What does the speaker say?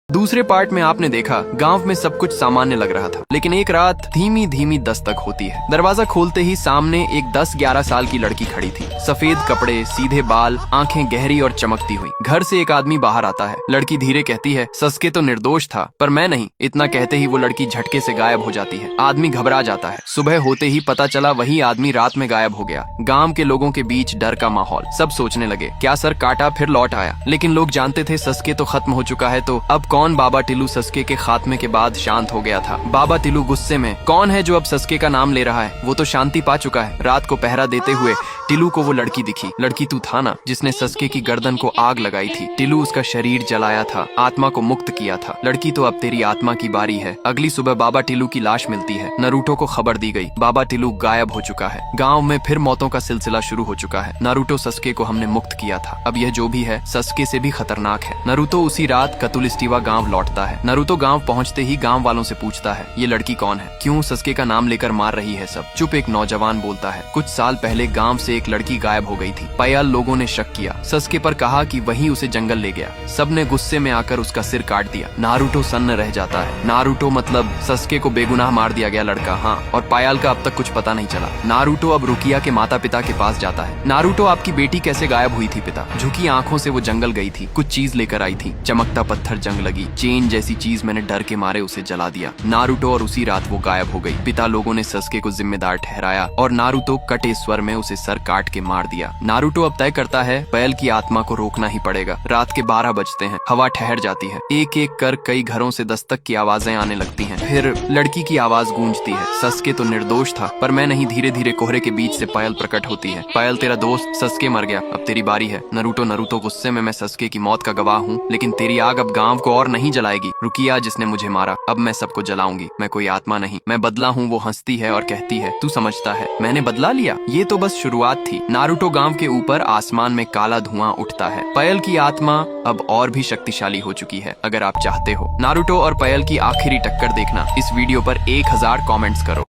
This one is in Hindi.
दूसरे पार्ट में आपने देखा गांव में सब कुछ सामान्य लग रहा था, लेकिन एक रात धीमी धीमी दस्तक होती है। दरवाजा खोलते ही सामने एक 10-11 साल की लड़की खड़ी थी। सफेद कपड़े, सीधे बाल, आंखें गहरी और चमकती हुई। घर से एक आदमी बाहर आता है। लड़की धीरे कहती है, सस्के तो निर्दोष था, पर मैं नहीं। इतना कहते ही वो लड़की झटके से गायब हो जाती है। आदमी घबरा जाता है। सुबह होते ही पता चला वही आदमी रात में गायब हो गया। गांव के लोगों के बीच डर का माहौल। सब सोचने लगे, क्या सर काटा फिर लौट आया? लेकिन लोग जानते थे सस्के तो खत्म हो चुका है, तो अब कौन? बाबा टिल्लू सस्के के खात्मे के बाद शांत हो गया था। बाबा टिल्लू गुस्से में, कौन है जो अब सस्के का नाम ले रहा है? वो तो शांति पा चुका है। रात को पहरा देते हुए टिल्लू को वो लड़की दिखी। लड़की तू था ना, जिसने सस्के की गर्दन को आग लगाई थी? टिल्लू उसका शरीर जलाया था, आत्मा को मुक्त किया था। लड़की तो अब तेरी आत्मा की बारी है। अगली सुबह बाबा टिल्लू की लाश मिलती है। नारुतो को खबर दी गई, बाबा टिल्लू गायब हो चुका है। गांव में फिर मौतों का सिलसिला शुरू हो चुका है। नारुतो सस्के को हमने मुक्त किया था, अब यह जो भी है सस्के से भी खतरनाक है। नारुतो उसी रात कतुलिस्टिवा गांव लौटता है। नारुतो गांव पहुंचते ही गांव वालों से पूछता है, ये लड़की कौन है? क्यों सस्के का नाम लेकर मार रही है सब? चुप। एक नौजवान बोलता है, कुछ साल पहले गांव से एक लड़की गायब हो गई थी। पयाल लोगों ने शक किया, सस्के पर कहा कि वही उसे जंगल ले गया। सबने गुस्से में आकर उसका सिर काट दिया। नारुतो सन्न रह जाता है। नारुतो मतलब सस्के को बेगुनाह मार दिया गया लड़का। हाँ, और पायल का अब तक कुछ पता नहीं चला। नारुतो अब रुकिया के माता पिता के पास जाता है। नारुतो, आपकी बेटी कैसे गायब हुई थी? पिता, झुकी आंखों से वो जंगल गई थी, कुछ चीज लेकर आई थी। चमकता पत्थर जंग लगी, चेन जैसी चीज, मैंने डर के मारे उसे जला दिया। नारुतो, और उसी रात वो गायब हो गई। पिता लोगों ने सस्के को जिम्मेदार ठहराया और नारुतो कटे स्वर में उसे सर काट के मार दिया। नारुतो अब तय करता है पयल की आत्मा को रोकना ही पड़ेगा। रात के 12 बजते हैं, हवा ठहर जाती है। एक एक कर कई घरों से दस्तक की आवाजें आने लगती हैं। फिर लड़की की आवाज गूंजती है, सस्के तो निर्दोष था, पर मैं नहीं। धीरे धीरे कोहरे के बीच से पायल प्रकट होती है। पायल, तेरा दोस्त सस्के मर गया, अब तेरी बारी है। नारुतो गुस्से में, मैं सस्के की मौत का गवाह हूँ, लेकिन तेरी आग अब गांव को और नहीं जलाएगी। रुकिया, जिसने मुझे मारा, अब मैं सबको जलाऊंगी। मैं कोई आत्मा नहीं, मैं बदला हूँ। वो हंसती है और कहती है, तू समझता है मैंने बदला लिया? ये तो बस शुरुआत थी। नारुतो गांव के ऊपर आसमान में काला धुआं उठता है। पयल की आत्मा अब और भी शक्तिशाली हो चुकी है। अगर आप चाहते हो नारुतो और पयल की आखिरी टक्कर देखना, इस वीडियो पर 1000 कमेंट्स करो।